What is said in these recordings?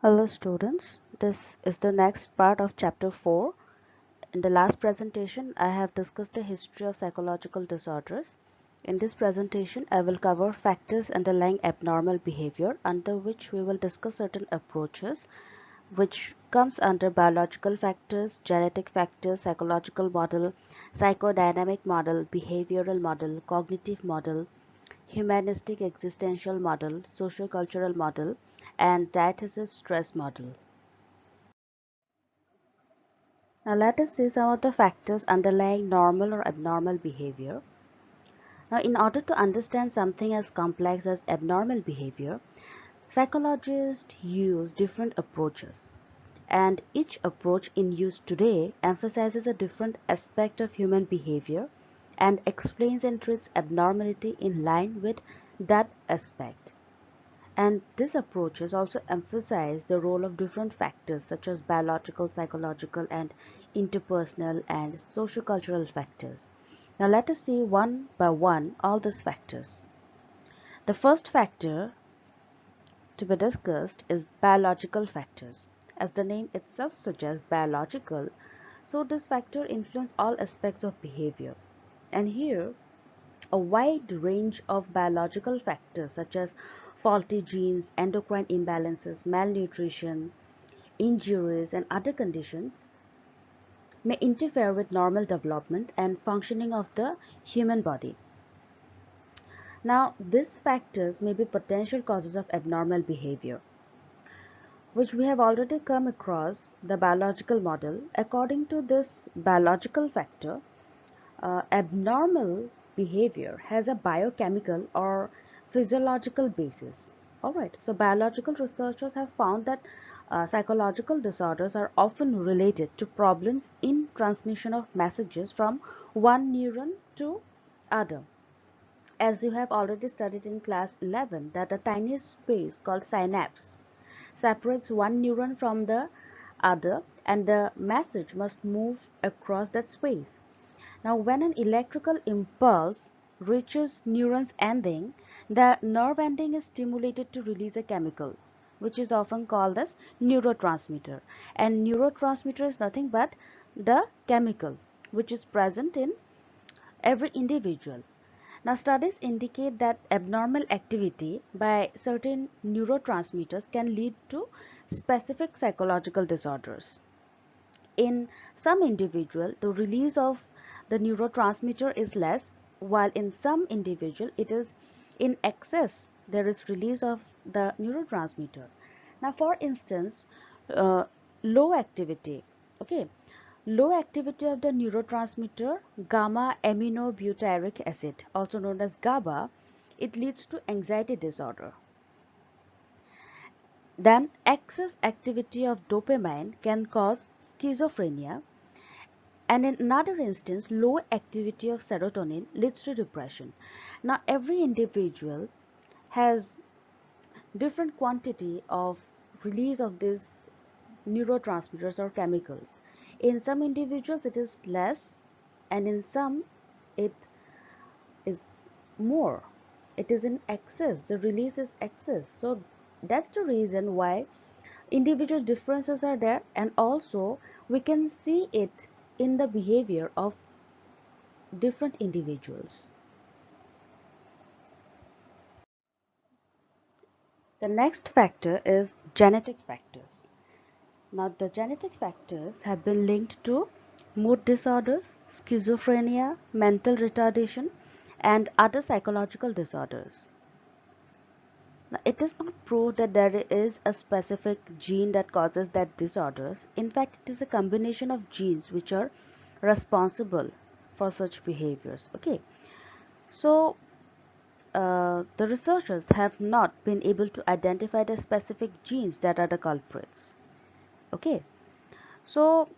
Hello students, this is the next part of chapter 4. In the last presentation, I have discussed the history of psychological disorders. In this presentation, I will cover factors underlying abnormal behavior, under which we will discuss certain approaches which comes under biological factors, genetic factors, psychological model, psychodynamic model, behavioral model, cognitive model, humanistic-existential model, sociocultural model, and diathesis stress model. Now let us see some of the factors underlying normal or abnormal behavior. Now in order to understand something as complex as abnormal behavior, psychologists use different approaches, and each approach in use today emphasizes a different aspect of human behavior and explains and treats abnormality in line with that aspect. And these approaches also emphasize the role of different factors such as biological, psychological, and interpersonal and sociocultural factors. Now let us see one by one all these factors. The first factor to be discussed is biological factors. As the name itself suggests, biological, so this factor influences all aspects of behavior. And here a wide range of biological factors such as faulty genes, endocrine imbalances, malnutrition, injuries, and other conditions may interfere with normal development and functioning of the human body. Now, these factors may be potential causes of abnormal behavior, which we have already come across the biological model. According to this biological factor, abnormal behavior has a biochemical or physiological basis. Alright, so biological researchers have found that psychological disorders are often related to problems in transmission of messages from one neuron to other. As you have already studied in class 11, that a tiny space called synapse separates one neuron from the other, and the message must move across that space. Now, when an electrical impulse reaches neuron's ending, the nerve ending is stimulated to release a chemical, which is often called as neurotransmitter. And neurotransmitter is nothing but the chemical which is present in every individual. Now, studies indicate that abnormal activity by certain neurotransmitters can lead to specific psychological disorders. In some individual, the release of the neurotransmitter is less, while in some individual it is in excess. There is release of the neurotransmitter. Now, for instance, uh, low activity. Okay, low activity of the neurotransmitter gamma aminobutyric acid, also known as GABA, it leads to anxiety disorder. Then, excess activity of dopamine can cause schizophrenia, and in another instance, low activity of serotonin leads to depression. Now, every individual has different quantity of release of these neurotransmitters or chemicals. In some individuals, it is less, and in some, it is more. It is in excess. The release is excess. So that's the reason why individual differences are there, and also we can see it in the behavior of different individuals. The next factor is genetic factors. Now, the genetic factors have been linked to mood disorders, schizophrenia, mental retardation, and other psychological disorders. Now, it is not proved that there is a specific gene that causes that disorders. In fact, it is a combination of genes which are responsible for such behaviors. Okay, so the researchers have not been able to identify the specific genes that are the culprits. Okay, so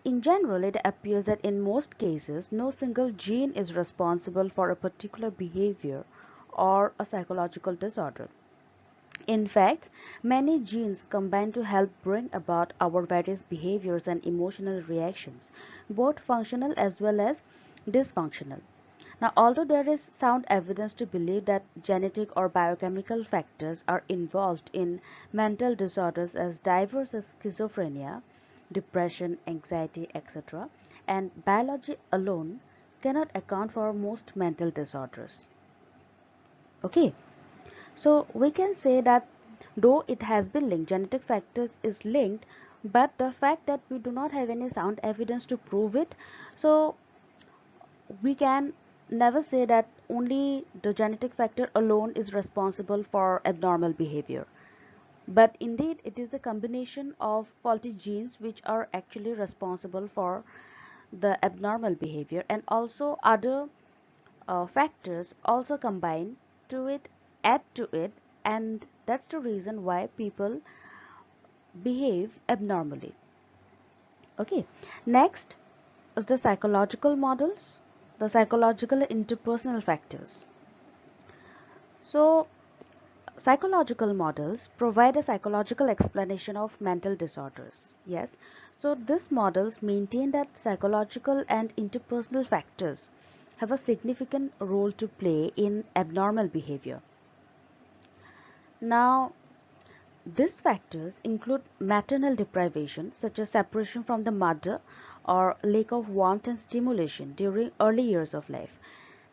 in general, it appears that in most cases, no single gene is responsible for a particular behavior or a psychological disorder. In fact, many genes combine to help bring about our various behaviors and emotional reactions, both functional as well as dysfunctional. Now, although there is sound evidence to believe that genetic or biochemical factors are involved in mental disorders as diverse as schizophrenia, depression, anxiety, etc., and biology alone cannot account for most mental disorders. Okay, so we can say that though it has been linked, genetic factors is linked, but the fact that we do not have any sound evidence to prove it, so we can never say that only the genetic factor alone is responsible for abnormal behavior. But indeed, it is a combination of faulty genes which are actually responsible for the abnormal behavior, and also other factors also combine to it, add to it, and that's the reason why people behave abnormally. Okay, next is the psychological models, the psychological interpersonal factors. So, psychological models provide a psychological explanation of mental disorders. Yes, so these models maintain that psychological and interpersonal factors have a significant role to play in abnormal behavior. Now, these factors include maternal deprivation, such as separation from the mother or lack of warmth and stimulation during early years of life.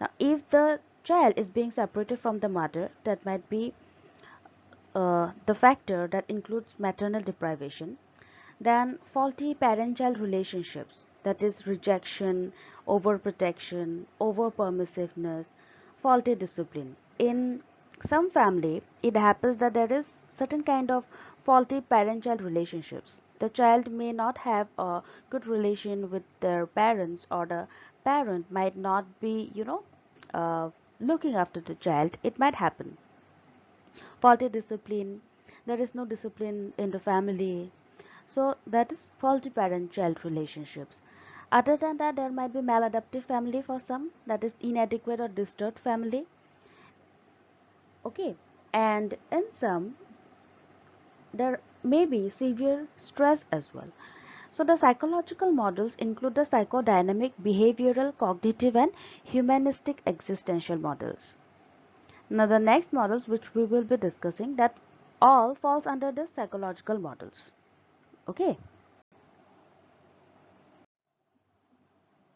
Now, if the child is being separated from the mother, that might be the factor that includes maternal deprivation. Then faulty parent-child relationships, that is rejection, overprotection, over-permissiveness, faulty discipline. In some family, it happens that there is certain kind of faulty parent-child relationships. The child may not have a good relation with their parents, or the parent might not be, looking after the child. It might happen. Faulty discipline, there is no discipline in the family, so that is faulty parent-child relationships. Other than that, there might be maladaptive family for some, that is inadequate or disturbed family. Okay, and in some, there may be severe stress as well. So the psychological models include the psychodynamic, behavioral, cognitive, and humanistic existential models. Now the next models which we will be discussing, that all falls under the psychological models. Okay.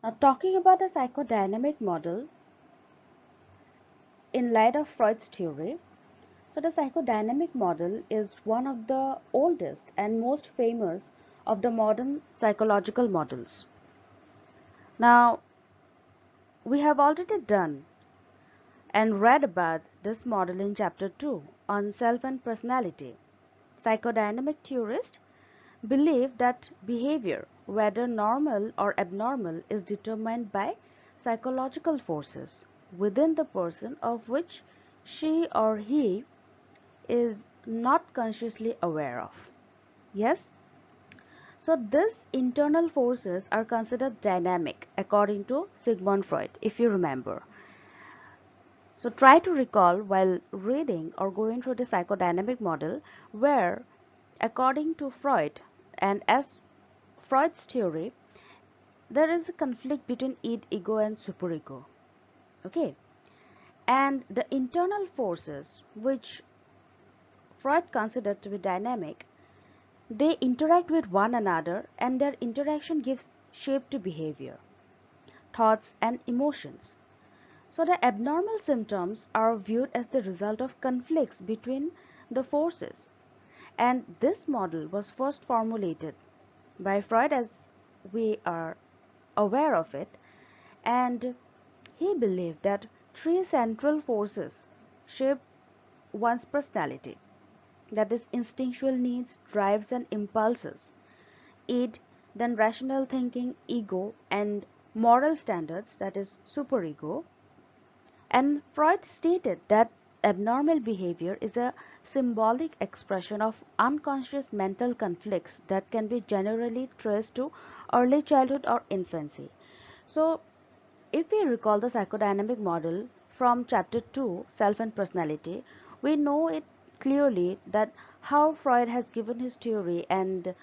Now, talking about the psychodynamic model in light of Freud's theory, so the psychodynamic model is one of the oldest and most famous of the modern psychological models. Now, we have already done and read about this model in chapter 2 on self and personality. Psychodynamic theorists believe that behavior, whether normal or abnormal, is determined by psychological forces within the person of which she or he is not consciously aware of. Yes? So these internal forces are considered dynamic according to Sigmund Freud, if you remember. So try to recall while reading or going through the psychodynamic model where, according to Freud and as Freud's theory, there is a conflict between id, ego and superego. Okay, and the internal forces which Freud considered to be dynamic, they interact with one another, and their interaction gives shape to behavior, thoughts and emotions. So the abnormal symptoms are viewed as the result of conflicts between the forces, and this model was first formulated by Freud, as we are aware of it, and he believed that three central forces shape one's personality, that is instinctual needs, drives and impulses, id, then rational thinking, ego, and moral standards, that is superego. And Freud stated that abnormal behavior is a symbolic expression of unconscious mental conflicts that can be generally traced to early childhood or infancy. So, if we recall the psychodynamic model from chapter 2, Self and Personality, we know it clearly that how Freud has given his theory, and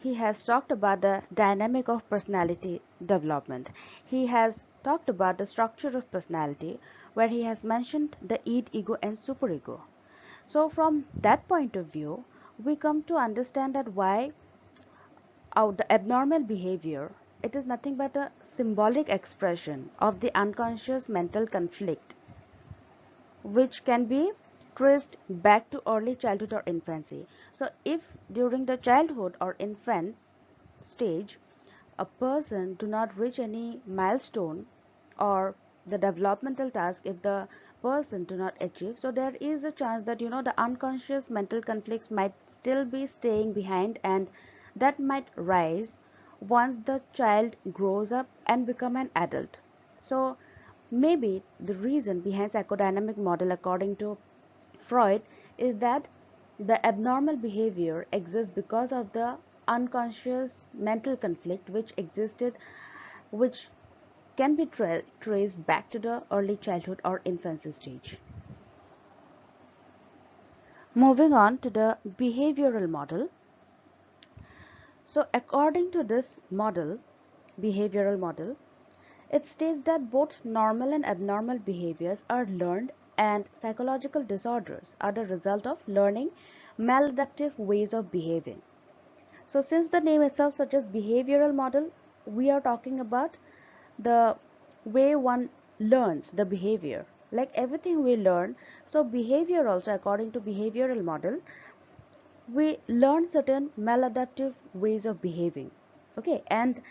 he has talked about the dynamic of personality, development. He has talked about the structure of personality, where he has mentioned the id, ego, and superego. So from that point of view, we come to understand that why the abnormal behavior, it is nothing but a symbolic expression of the unconscious mental conflict, which can be traced back to early childhood or infancy. So if during the childhood or infant stage a person do not reach any milestone or the developmental task, if the person do not achieve, so there is a chance that the unconscious mental conflicts might still be staying behind, and that might rise once the child grows up and become an adult. So maybe the reason behind psychodynamic model, according to Freud, is that the abnormal behavior exists because of the unconscious mental conflict which existed, which can be traced back to the early childhood or infancy stage. Moving on to the behavioral model. So according to this model, behavioral model, it states that both normal and abnormal behaviors are learned, and psychological disorders are the result of learning maladaptive ways of behaving. So since the name itself suggests behavioral model, we are talking about the way one learns the behavior. Like everything we learn, so behavior also, according to behavioral model, we learn certain maladaptive ways of behaving. Okay, and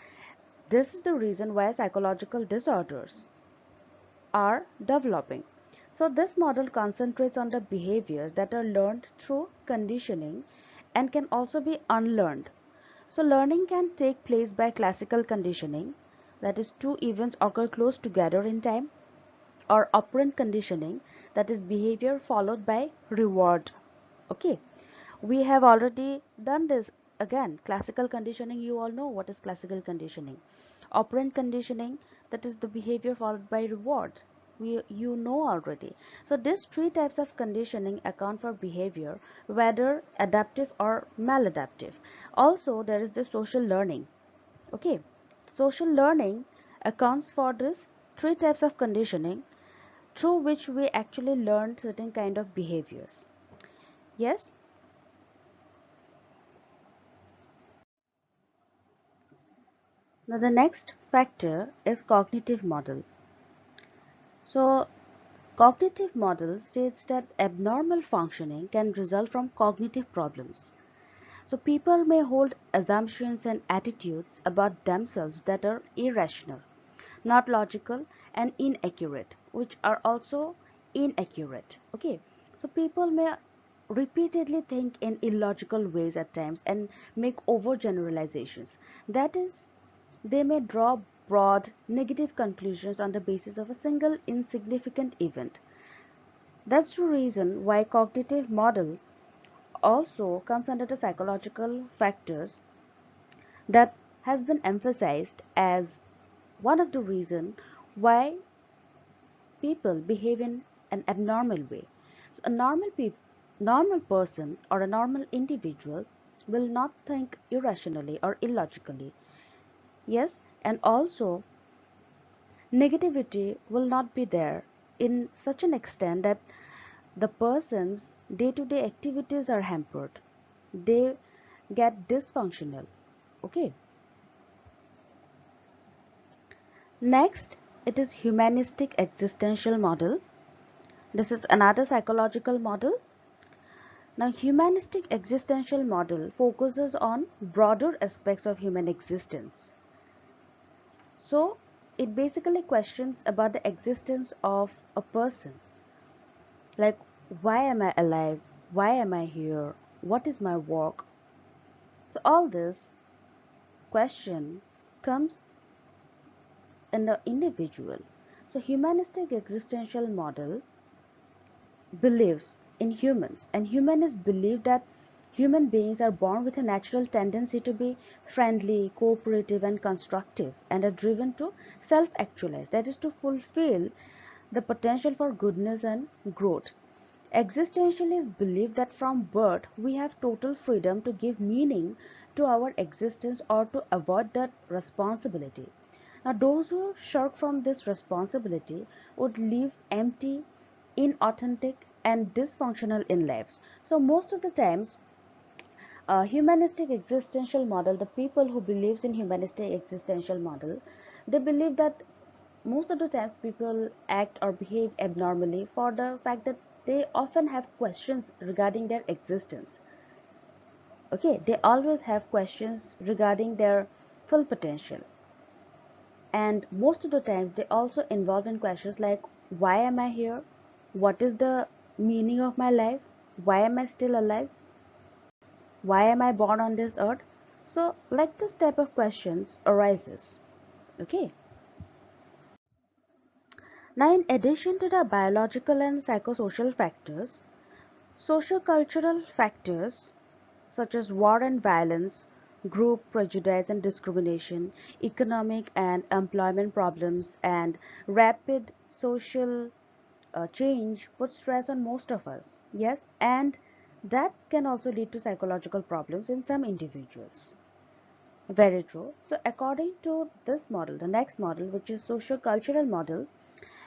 this is the reason why psychological disorders are developing. So this model concentrates on the behaviors that are learned through conditioning and can also be unlearned. So learning can take place by classical conditioning, that is two events occur close together in time, or operant conditioning, that is behavior followed by reward. Okay, we have already done this. Again, classical conditioning, you all know what is classical conditioning. Operant conditioning, that is the behavior followed by reward, you know already. So these three types of conditioning account for behavior, whether adaptive or maladaptive. Also there is the social learning. Okay, social learning accounts for this three types of conditioning through which we actually learn certain kind of behaviors. Yes. Now the next factor is cognitive model. So cognitive model states that abnormal functioning can result from cognitive problems. So people may hold assumptions and attitudes about themselves that are irrational, not logical, and inaccurate, which are also inaccurate. Okay, so people may repeatedly think in illogical ways at times and make overgeneralizations. That is, they may draw broad negative conclusions on the basis of a single insignificant event. That's the reason why cognitive model also comes under the psychological factors that has been emphasized as one of the reasons why people behave in an abnormal way. So a normal person or a normal individual will not think irrationally or illogically. Yes, and also negativity will not be there in such an extent that the person's day-to-day activities are hampered. They get dysfunctional. Okay. Next, it is humanistic-existential model. This is another psychological model. Now, humanistic existential model focuses on broader aspects of human existence. So, it basically questions about the existence of a person. Like, why am I alive? Why am I here? What is my work? So, all this question comes in the individual. So, humanistic existential model believes in humans, and humanists believe that human beings are born with a natural tendency to be friendly, cooperative, and constructive, and are driven to self-actualize, that is, to fulfill the potential for goodness and growth. Existentialists believe that from birth we have total freedom to give meaning to our existence or to avoid that responsibility. Now, those who shirk from this responsibility would live empty, inauthentic, and dysfunctional in lives. So, most of the times, humanistic existential model, the people who believes in humanistic existential model, they believe that most of the times people act or behave abnormally for the fact that they often have questions regarding their existence. Okay, they always have questions regarding their full potential, and most of the times they also involve in questions like, why am I here, what is the meaning of my life, why am I still alive, why am I born on this earth. So like this type of questions arises. Okay, now in addition to the biological and psychosocial factors, sociocultural factors such as war and violence, group prejudice and discrimination, economic and employment problems, and rapid social change put stress on most of us. Yes, and that can also lead to psychological problems in some individuals. Very true. So, according to this model, the next model, which is socio-cultural model,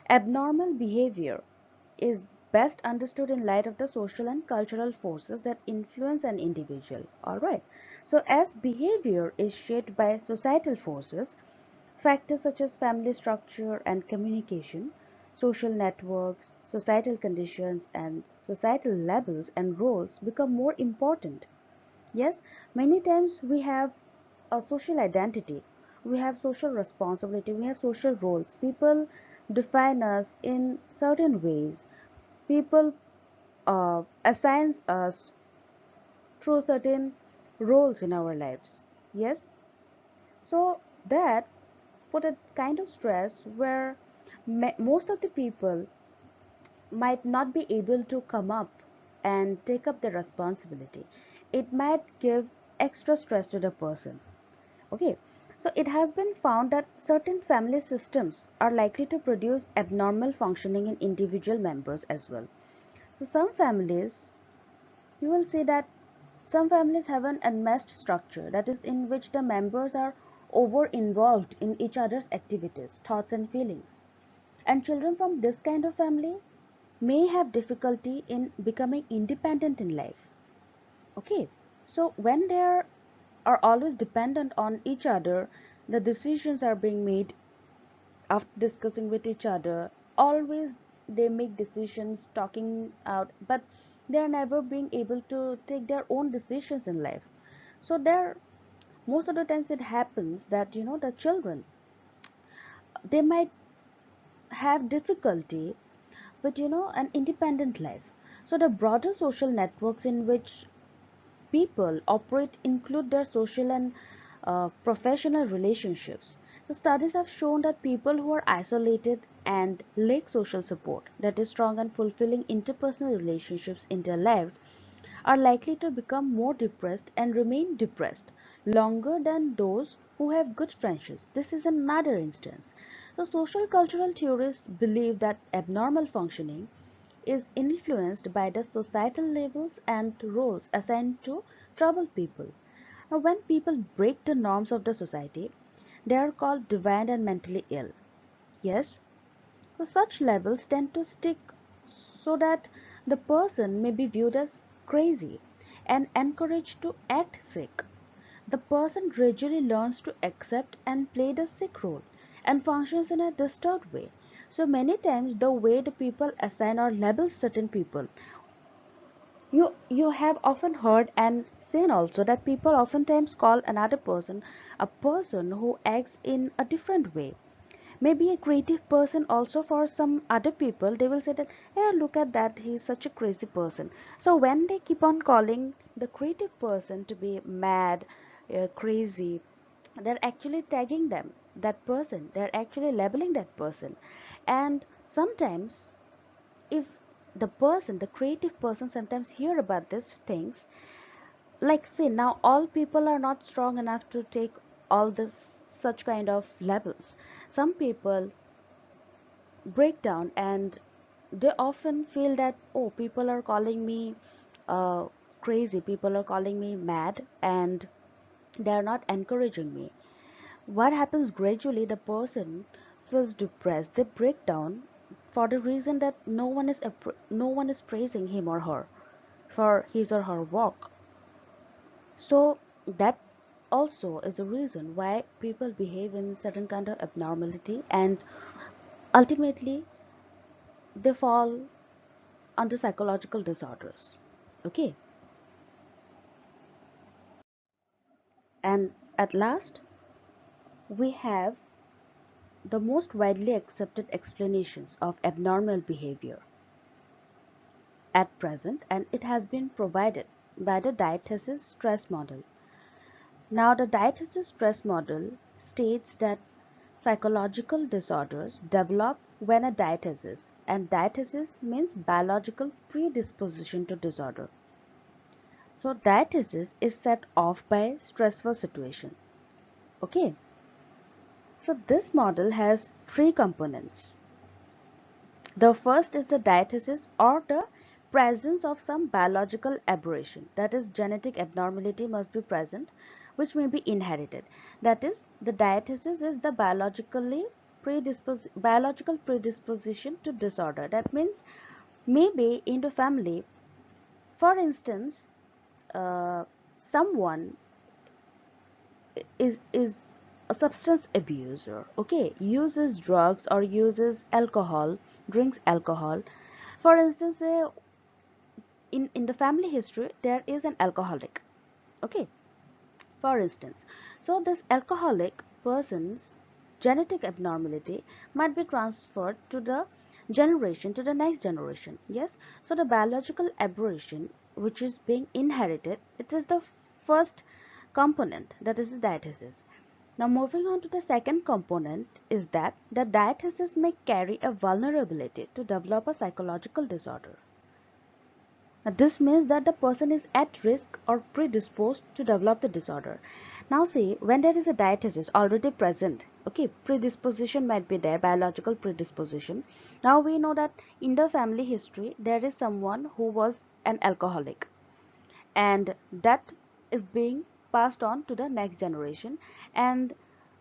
abnormal behavior is best understood in light of the social and cultural forces that influence an individual. Alright, so as behavior is shaped by societal forces, factors such as family structure and communication, social networks, societal conditions, and societal labels and roles become more important. Yes, many times we have a social identity, we have social responsibility, we have social roles. People define us in certain ways. People assigns us through certain roles in our lives. Yes, so that put a kind of stress where most of the people might not be able to come up and take up the responsibility. It might give extra stress to the person. Okay, so it has been found that certain family systems are likely to produce abnormal functioning in individual members as well. So some families, you will see that some families have an enmeshed structure, that is, in which the members are over involved in each other's activities, thoughts, and feelings. And children from this kind of family may have difficulty in becoming independent in life. Okay, so when they are always dependent on each other, the decisions are being made after discussing with each other. Always they make decisions talking out, but they are never being able to take their own decisions in life. So there, most of the times it happens that the children, they might have difficulty with an independent life. So the broader social networks in which people operate include their social and professional relationships. So studies have shown that people who are isolated and lack social support, that is strong and fulfilling interpersonal relationships in their lives, are likely to become more depressed and remain depressed longer than those who have good friendships. This is another instance. So social cultural theorists believe that abnormal functioning is influenced by the societal labels and roles assigned to troubled people. Now, when people break the norms of the society, they are called deviant and mentally ill. Yes, so such labels tend to stick so that the person may be viewed as crazy and encouraged to act sick. The person gradually learns to accept and play the sick role and functions in a disturbed way. So many times the way the people assign or label certain people, you have often heard and seen also that people oftentimes call another person a person who acts in a different way. Maybe a creative person also, for some other people they will say that, hey, look at that, he's such a crazy person. So when they keep on calling the creative person to be mad, crazy, they're actually tagging them, that person, they're actually labeling that person. And sometimes, if the person, the creative person, sometimes hear about these things, like say now all people are not strong enough to take all this such kind of labels. Some people break down and they often feel that, oh, people are calling me uh, crazy, people are calling me mad, and they are not encouraging me. what happens gradually, the person feels depressed, they break down for the reason that no one is praising him or her for his or her work. So that also is a reason why people behave in certain kind of abnormality, and ultimately they fall under psychological disorders. Okay. And at last, we have the most widely accepted explanations of abnormal behavior at present, and it has been provided by the Diathesis stress model. Now, the Diathesis stress model states that psychological disorders develop when a diathesis, and diathesis means biological predisposition to disorder. So, diathesis is set off by stressful situation. Okay. So, this model has three components. The first is the diathesis, or the presence of some biological aberration, that is, genetic abnormality must be present, which may be inherited. That is, the diathesis is the biological predisposition to disorder. That means maybe in the family, for instance, someone is a substance abuser, okay, uses drugs or uses alcohol, drinks alcohol. For instance, in the family history there is an alcoholic, okay, for instance. So this alcoholic person's genetic abnormality might be transferred to the next generation. Yes, so the biological aberration which is being inherited, it is the first component, that is the diathesis. Now moving on to the second component is that the diathesis may carry a vulnerability to develop a psychological disorder. Now, this means that the person is at risk or predisposed to develop the disorder. Now see, when there is a diathesis already present, okay, predisposition might be there, biological predisposition. Now we know that in the family history there is someone who was an alcoholic, and that is being passed on to the next generation, and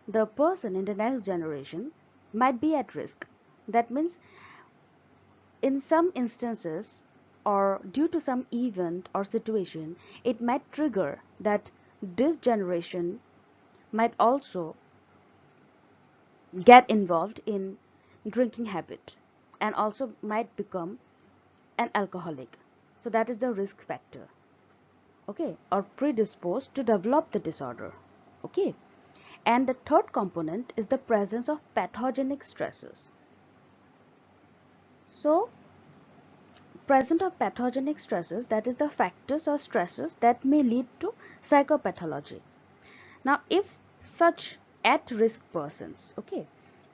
the person in the next generation might be at risk. That means in some instances, or due to some event or situation, it might trigger that this generation might also get involved in drinking habit and also might become an alcoholic. So that is the risk factor, okay, or predisposed to develop the disorder. Okay. And the third component is the presence of pathogenic stressors. So present of pathogenic stresses, that is the factors or stresses that may lead to psychopathology. Now if such at-risk persons, okay,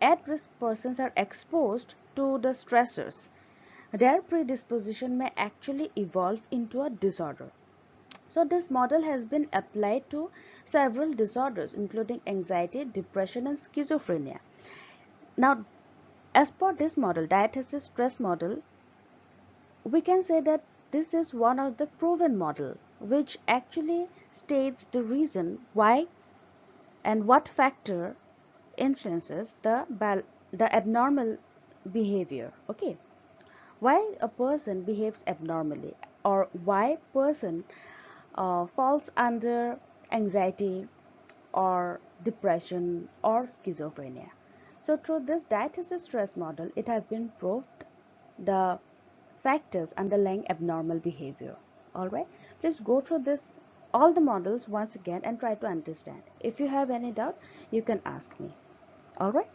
at-risk persons are exposed to the stressors, their predisposition may actually evolve into a disorder. So this model has been applied to several disorders including anxiety, depression and schizophrenia. Now as per this model, diathesis stress model, we can say that this is one of the proven model which actually states the reason why and what factor influences the abnormal behavior. Okay, why a person behaves abnormally, or why person falls under anxiety or depression or schizophrenia. So through this diathesis stress model, it has been proved the factors underlying abnormal behavior. Alright, please go through this all the models once again and try to understand. If you have any doubt, you can ask me. Alright.